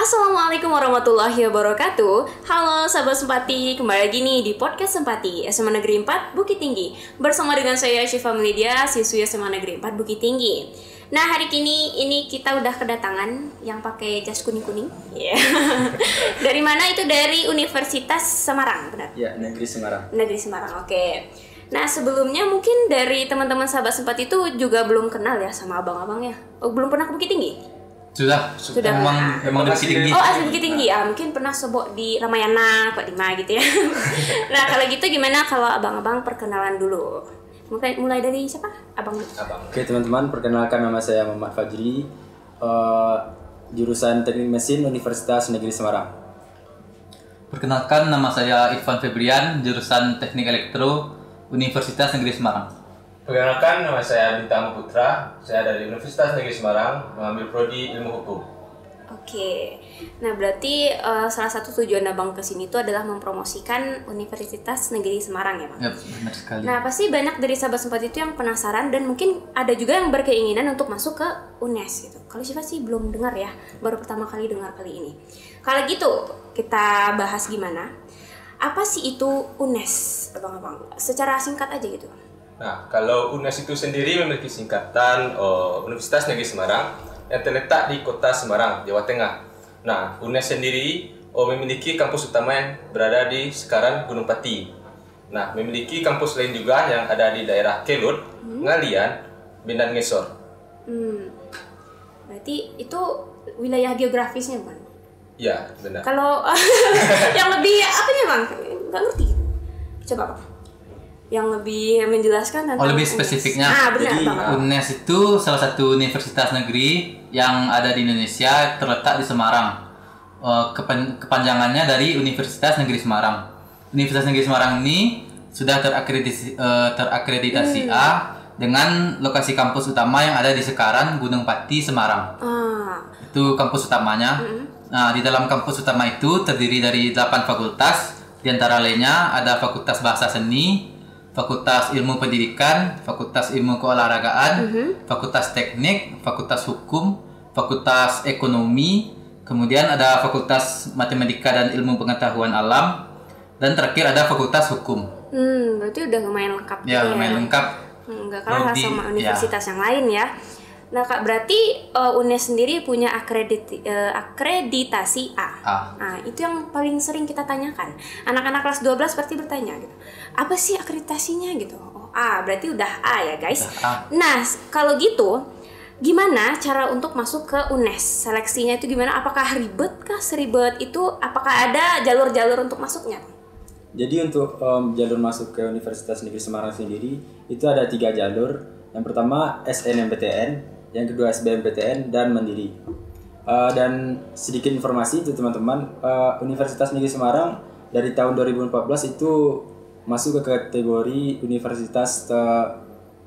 Assalamualaikum warahmatullahi wabarakatuh. Halo sahabat Sempati, kembali lagi nih di podcast Sempati SMA Negeri 4 Bukit Tinggi. Bersama dengan saya Syifa Melidia, siswi SMA Negeri 4 Bukit Tinggi. Nah, hari ini kita udah kedatangan yang pakai jas kuning-kuning. Yeah. Dari mana itu? Dari Universitas Semarang, benar? Ya, Negeri Semarang. Negeri Semarang, oke. Nah, sebelumnya mungkin dari teman-teman sahabat Sempati itu juga belum kenal ya sama abang-abangnya. Oh, belum pernah ke Bukit Tinggi? Sudah. Memang di Bukit Tinggi. Oh, asli Bukit Tinggi. Mungkin pernah sobok di Ramayana, Pak Dima gitu ya. Nah, kalau gitu gimana kalau abang-abang perkenalan dulu? Mulai dari siapa? Abang. Oke, teman-teman, perkenalkan nama saya Muhammad Fajri, jurusan Teknik Mesin Universitas Negeri Semarang. Perkenalkan, nama saya Irfan Febrian, jurusan Teknik Elektro Universitas Negeri Semarang. Perkenalkan, nama saya Bintang Putra, saya dari Universitas Negeri Semarang, mengambil prodi Ilmu Hukum. Oke, nah berarti salah satu tujuan abang kesini itu adalah mempromosikan Universitas Negeri Semarang ya, Bang? Ya, benar sekali. Nah, pasti banyak dari sahabat Sempati itu yang penasaran dan mungkin ada juga yang berkeinginan untuk masuk ke UNES gitu. Kalau Syifa sih belum dengar ya, baru pertama kali dengar kali ini. Kalau gitu, kita bahas gimana? Apa sih itu UNES, abang-abang? Secara singkat aja gitu. Nah, kalau UNES itu sendiri memiliki singkatan Universitas Negeri Semarang yang terletak di kota Semarang, Jawa Tengah. Nah, UNES sendiri memiliki kampus utama yang berada di sekarang Gunung Pati. Nah, memiliki kampus lain juga yang ada di daerah Kelut, Ngalian, Bendan Ngesor. Berarti itu wilayah geografisnya, Bang? Ya, benar. Kalau yang lebih apanya, Bang? Nggak ngerti. Coba, Bang. Yang lebih menjelaskan tentang lebih spesifiknya. Benar, jadi Bang. UNES itu salah satu universitas negeri yang ada di Indonesia, terletak di Semarang. Kepanjangannya dari Universitas Negeri Semarang. Universitas Negeri Semarang ini sudah terakreditasi A dengan lokasi kampus utama yang ada di sekarang Gunung Pati, Semarang. Itu kampus utamanya. Nah, di dalam kampus utama itu terdiri dari 8 fakultas. Di antara lainnya ada Fakultas Bahasa Seni, Fakultas Ilmu Pendidikan, Fakultas Ilmu Keolahragaan, Fakultas Teknik, Fakultas Hukum, Fakultas Ekonomi, kemudian ada Fakultas Matematika dan Ilmu Pengetahuan Alam, dan terakhir ada Fakultas Hukum. Berarti udah lumayan lengkap. Ya, lumayan lengkap. Nggak kalah sama universitas yang lain ya. Nah, Kak, berarti UNES sendiri punya akreditasi A. Nah, itu yang paling sering kita tanyakan. Anak-anak kelas 12 pasti bertanya gitu. Apa sih akreditasinya gitu? Oh, A, berarti udah A ya, guys. Nah, kalau gitu gimana cara untuk masuk ke UNES? Seleksinya itu gimana? Apakah ribet kah? Seribet itu? Apakah ada jalur-jalur untuk masuknya? Jadi untuk jalur masuk ke Universitas Negeri Semarang sendiri itu ada 3 jalur. Yang pertama SNMPTN, yang kedua SBMPTN, dan Mandiri. Dan sedikit informasi itu teman-teman, Universitas Negeri Semarang dari tahun 2014 itu masuk ke kategori universitas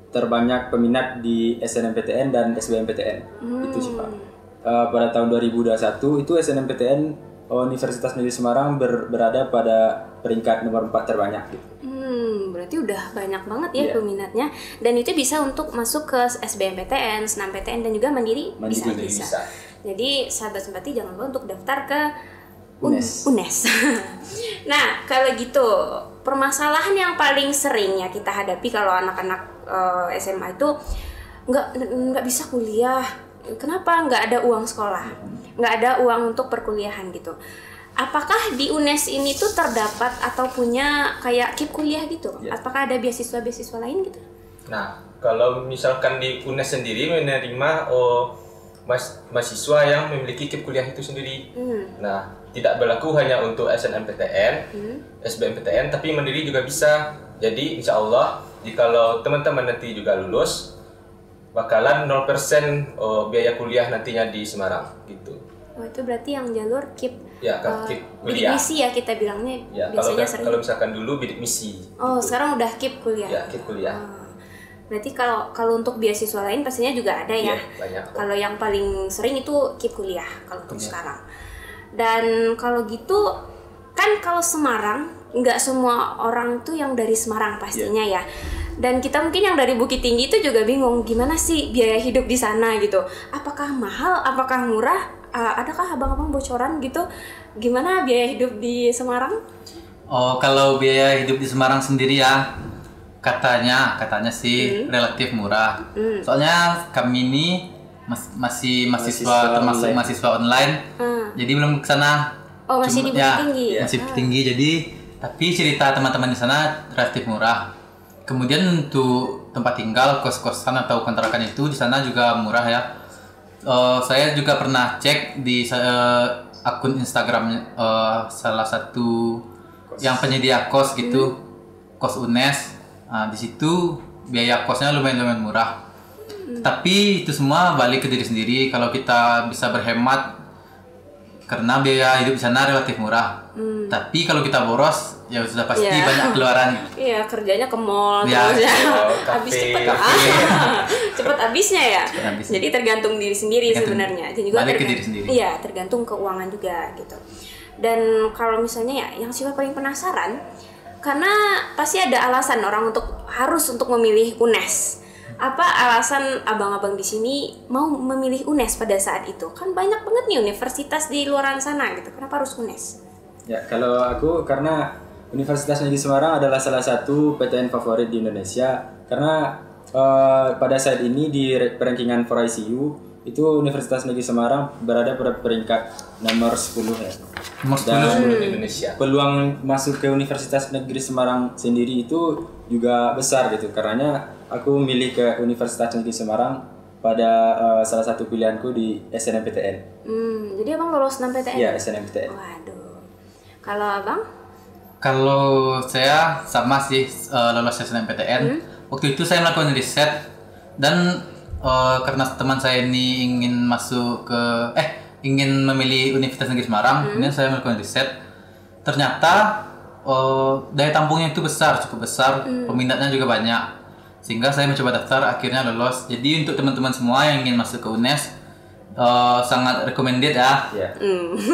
terbanyak peminat di SNMPTN dan SBMPTN. Itu sih, Pak. Pada tahun 2021 itu SNMPTN Universitas Negeri Semarang berada pada peringkat nomor 4 terbanyak gitu. Berarti udah banyak banget ya peminatnya, dan itu bisa untuk masuk ke SBMPTN, SNMPTN, dan juga Mandiri bisa. Jadi sahabat Sempati jangan lupa untuk daftar ke UNES. Nah, kalau gitu permasalahan yang paling sering ya kita hadapi kalau anak-anak SMA itu nggak bisa kuliah. Kenapa? Nggak ada uang sekolah, nggak ada uang untuk perkuliahan gitu. Apakah di UNES ini tuh terdapat atau punya kayak KIP kuliah gitu? Apakah ada beasiswa-beasiswa lain gitu? Nah, kalau misalkan di UNES sendiri menerima mahasiswa yang memiliki KIP kuliah itu sendiri. Nah, tidak berlaku hanya untuk SNMPTN, SBMPTN, tapi Mandiri juga bisa. Jadi insya Allah, jikalau teman-teman nanti juga lulus, bakalan 0% biaya kuliah nantinya di Semarang gitu. Oh, itu berarti yang jalur KIP. Ya, KIP bidik kuliah. misi ya kita bilangnya Ya, biasanya sering. kalau misalkan dulu bidik misi. Oh, gitu. Sekarang udah KIP kuliah. Ya, KIP kuliah. Berarti kalau untuk beasiswa lain pastinya juga ada ya. Banyak. Kalau yang paling sering itu KIP kuliah kalau untuk sekarang. Dan kalau gitu kan kalau Semarang nggak semua orang tuh yang dari Semarang pastinya ya. Dan kita mungkin yang dari Bukit Tinggi itu juga bingung gimana sih biaya hidup di sana gitu. Apakah mahal, apakah murah? Adakah abang-abang bocoran gitu gimana biaya hidup di Semarang? Oh, kalau biaya hidup di Semarang sendiri ya katanya sih relatif murah. Soalnya kami ini masih mahasiswa termasuk mahasiswa online. Jadi belum ke sana. Oh, masih di Bukit Tinggi. Masih Bukit Tinggi. Jadi tapi cerita teman-teman di sana relatif murah. Kemudian untuk tempat tinggal, kos-kosan atau kontrakan itu di sana juga murah ya. Saya juga pernah cek di akun Instagram salah satu yang penyedia kos gitu, kos UNES. Di situ biaya kosnya lumayan murah. Tapi itu semua balik ke diri sendiri. Kalau kita bisa berhemat, karena biaya hidup di sana relatif murah. Tapi kalau kita boros, ya sudah pasti banyak keluaran. Iya, kerjanya ke mall terus ya. Habis cepet habisnya ya. Jadi tergantung diri sendiri sebenarnya. Dan juga balik ke diri sendiri. Iya, tergantung keuangan juga gitu. Dan kalau misalnya ya yang Siva paling penasaran, karena pasti ada alasan orang harus untuk memilih UNES. Apa alasan abang-abang di sini mau memilih UNES pada saat itu? Kan banyak banget nih universitas di luaran sana gitu. Kenapa harus UNES? Ya, kalau aku karena Universitas Negeri Semarang adalah salah satu PTN favorit di Indonesia. Karena pada saat ini di rankingan 4ICU itu Universitas Negeri Semarang berada pada peringkat nomor 10 ya. Nomor 10 di Indonesia. Peluang masuk ke Universitas Negeri Semarang sendiri itu juga besar gitu. Karenanya aku milih ke Universitas Negeri Semarang pada salah satu pilihanku di SNMPTN. Jadi abang lolos 6 PTN? Iya, SNMPTN. Waduh. Kalau abang? Kalau saya sama sih lolos SNMPTN. Waktu itu saya melakukan riset dan karena teman saya ini ingin memilih Universitas Negeri Semarang, kemudian saya melakukan riset. Ternyata daya tampungnya itu cukup besar, peminatnya juga banyak. Sehingga saya mencoba daftar, akhirnya lolos. Jadi untuk teman-teman semua yang ingin masuk ke UNES, sangat recommended ya.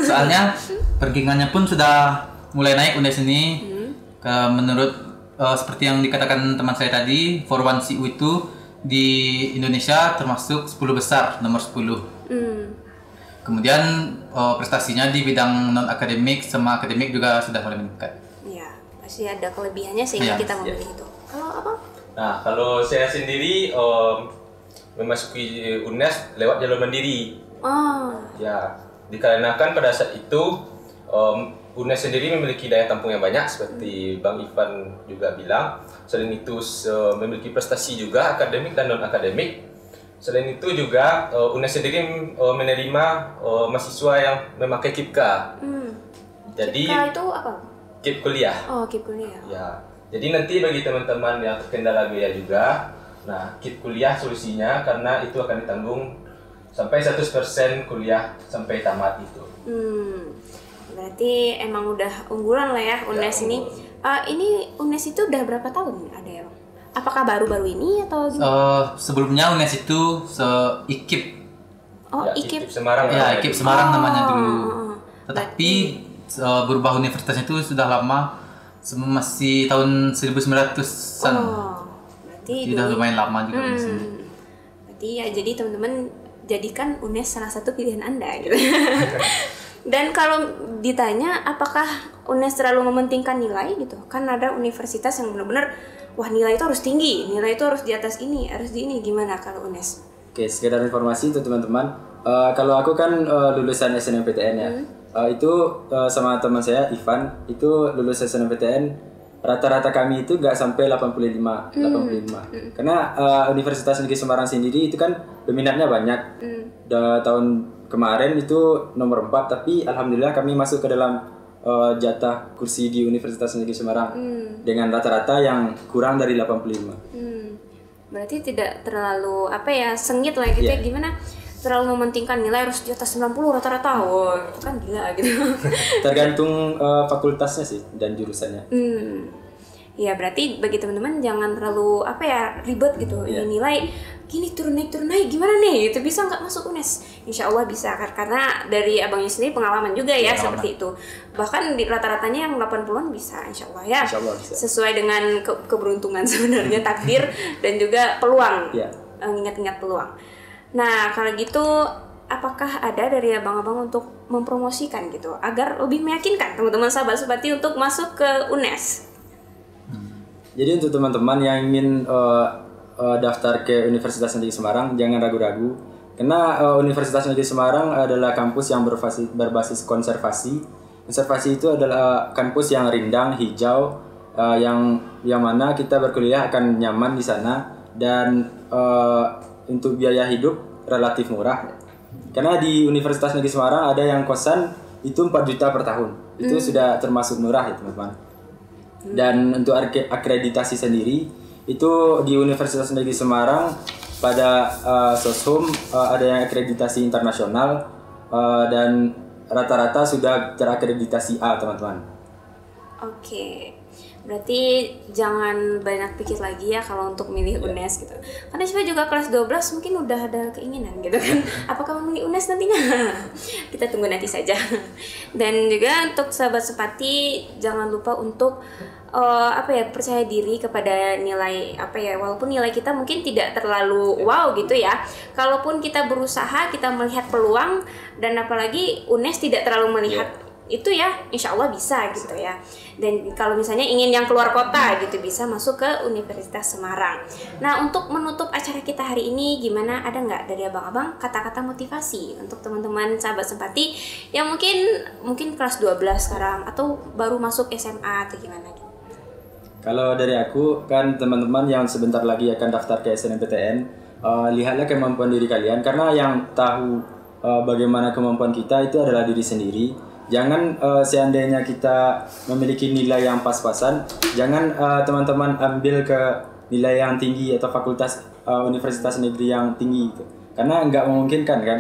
Soalnya rankingannya pun sudah mulai naik UNES ini. Menurut seperti yang dikatakan teman saya tadi, 4ICU itu di Indonesia termasuk 10 besar, nomor 10. Kemudian prestasinya di bidang non akademik sama akademik juga sudah mulai meningkat. Ya, pasti ada kelebihannya sehingga kita memilih itu. Kalau apa? Nah, kalau saya sendiri memasuki UNES lewat jalur mandiri. Ya, dikarenakan pada saat itu UNES sendiri memiliki daya tampung yang banyak seperti Bang Ivan juga bilang. Selain itu memiliki prestasi juga akademik dan non akademik. Selain itu juga UNES sendiri menerima mahasiswa yang memakai KIPKA. Jadi KIPKA itu apa? KIP kuliah. Oh, KIP kuliah. Ya. Jadi nanti bagi teman-teman yang terkendala biaya juga, nah KIP kuliah solusinya karena itu akan ditanggung sampai 100% kuliah sampai tamat itu. Berarti emang udah unggulan lah ya UNES ini. Ini UNES itu udah berapa tahun ada ya Bang? Apakah baru-baru ini atau gimana? Sebelumnya UNES itu IKIP. Oh, ya, IKIP Semarang. Ya, IKIP Semarang namanya dulu. Tetapi berubah universitasnya itu sudah lama, masih tahun 1900-an. Berarti sudah lumayan lama juga di sini. Berarti ya jadi teman-teman jadikan UNES salah satu pilihan Anda gitu. Dan kalau ditanya apakah UNES terlalu mementingkan nilai gitu, kan ada universitas yang benar-benar wah nilai itu harus tinggi, nilai itu harus di atas ini, harus di ini. Gimana kalau UNES? Oke, sekedar informasi untuk teman-teman. Kalau aku kan lulusan SNMPTN ya. Itu sama teman saya Ivan itu lulus SNMPTN, rata-rata kami itu nggak sampai 85. Karena Universitas Negeri Semarang sendiri itu kan peminatnya banyak. Tahun kemarin itu nomor 4, tapi alhamdulillah kami masuk ke dalam jatah kursi di Universitas Negeri Semarang dengan rata-rata yang kurang dari 85. Berarti tidak terlalu sengit lah gitu ya. Gimana? Terlalu mementingkan nilai harus di atas 90 rata-rata. Wah, itu kan gila gitu. Tergantung fakultasnya sih dan jurusannya. Ya berarti bagi teman-teman jangan terlalu ribet gitu. Ini nilai gini turun naik gimana nih? Itu bisa nggak masuk UNES? Insya Allah bisa, karena dari abangnya sendiri pengalaman juga ya seperti itu. Bahkan di rata-ratanya yang 80-an bisa, insya Allah ya. Insya Allah bisa. Sesuai dengan keberuntungan sebenarnya, takdir dan juga peluang. Ingat-ingat peluang. Nah kalau gitu, apakah ada dari abang-abang untuk mempromosikan gitu agar lebih meyakinkan teman-teman sahabat Subati untuk masuk ke UNES? Jadi untuk teman-teman yang ingin daftar ke Universitas Negeri Semarang, jangan ragu-ragu, karena Universitas Negeri Semarang adalah kampus yang berbasis konservasi. Konservasi itu adalah kampus yang rindang, hijau, yang mana kita berkuliah akan nyaman di sana, dan untuk biaya hidup relatif murah. Karena di Universitas Negeri Semarang ada yang kosan itu 4 juta per tahun, itu sudah termasuk murah ya teman-teman. Dan untuk akreditasi sendiri itu di Universitas Negeri Semarang pada Soshum ada yang akreditasi internasional, dan rata-rata sudah terakreditasi A teman-teman. Oke, berarti jangan banyak pikir lagi ya kalau untuk milih UNES gitu. Karena saya juga kelas 12 mungkin udah ada keinginan gitu kan. Apakah memilih UNES nantinya? Kita tunggu nanti saja. Dan juga untuk sahabat Subati jangan lupa untuk percaya diri kepada nilai walaupun nilai kita mungkin tidak terlalu wow gitu ya. Kalaupun kita berusaha, kita melihat peluang, dan apalagi UNES tidak terlalu melihat itu ya, insya Allah bisa gitu ya. Dan kalau misalnya ingin yang keluar kota gitu, bisa masuk ke Universitas Semarang. Nah untuk menutup acara kita hari ini, gimana, ada nggak dari abang-abang kata-kata motivasi untuk teman-teman sahabat Subati yang mungkin kelas 12 sekarang atau baru masuk SMA atau gimana gitu? Kalau dari aku, kan teman-teman yang sebentar lagi akan daftar ke SNMPTN, lihatlah kemampuan diri kalian, karena yang tahu bagaimana kemampuan kita itu adalah diri sendiri. Jangan seandainya kita memiliki nilai yang pas-pasan, jangan teman-teman ambil ke nilai yang tinggi atau fakultas universitas negeri yang tinggi itu. Karena nggak memungkinkan kan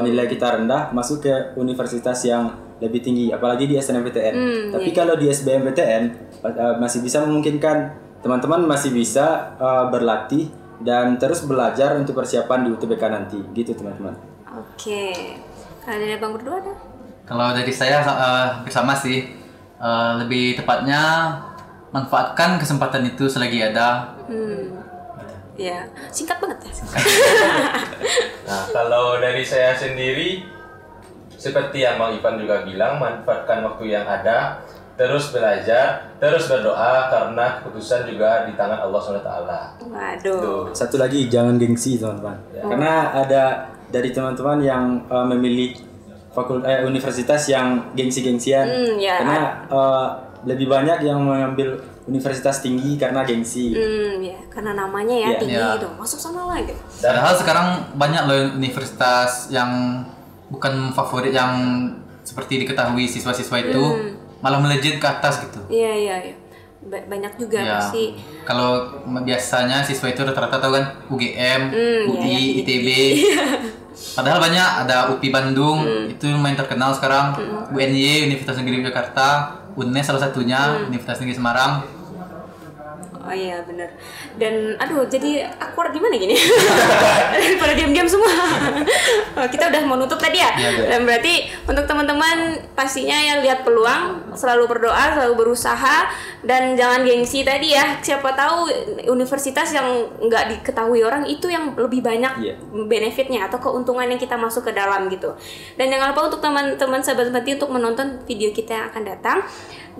nilai kita rendah masuk ke universitas yang lebih tinggi, apalagi di SNMPTN. Tapi kalau di SBMPTN masih bisa memungkinkan, teman-teman masih bisa berlatih dan terus belajar untuk persiapan di UTBK nanti, gitu teman-teman. Oke, kalau dari abang berdua ada? Kalau dari saya sama sih, lebih tepatnya manfaatkan kesempatan itu selagi ada. Ya, singkat banget ya. Nah, kalau dari saya sendiri, seperti yang Bang Ivan juga bilang, manfaatkan waktu yang ada, terus belajar, terus berdoa, karena keputusan juga di tangan Allah SWT. Waduh. Satu lagi, jangan gengsi teman-teman. Karena ada dari teman-teman yang memilih universitas yang gengsi-gengsian. Karena lebih banyak yang mengambil universitas tinggi karena gengsi. Karena namanya ya tinggi gitu, masuk sana lah gitu. Padahal sekarang banyak loh universitas yang bukan favorit, yang seperti diketahui siswa-siswa itu malah melejit ke atas gitu. Iya. Banyak juga pasti. Kalau biasanya siswa itu rata-rata tahu kan UGM, UI, ITB. Padahal banyak, ada UPI Bandung, itu lumayan terkenal sekarang. UNY, Universitas Negeri Jakarta, UNES salah satunya, Universitas Negeri Semarang. Oh iya benar. Dan aduh jadi awkward gimana gini. Daripada diam-diam semua. Kita udah mau nutup tadi ya. Dan berarti untuk teman-teman pastinya ya lihat peluang, selalu berdoa, selalu berusaha, dan jangan gengsi tadi ya. Siapa tahu universitas yang nggak diketahui orang itu yang lebih banyak benefitnya atau keuntungan yang kita masuk ke dalam gitu. Dan jangan lupa untuk teman-teman sahabat Subati untuk menonton video kita yang akan datang.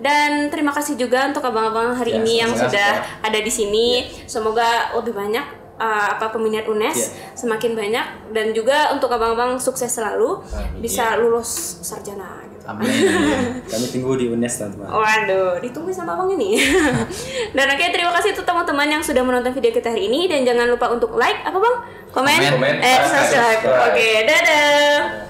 Dan terima kasih juga untuk abang-abang hari ini yang sudah ada di sini. Semoga lebih banyak peminat UNES, semakin banyak, dan juga untuk abang-abang sukses selalu, bisa lulus sarjana gitu. Amin. Kami tunggu di UNES teman-teman. Waduh, ditunggu sama abang ini. Dan terima kasih untuk teman-teman yang sudah menonton video kita hari ini, dan jangan lupa untuk like, komen, subscribe. Oke, dadah.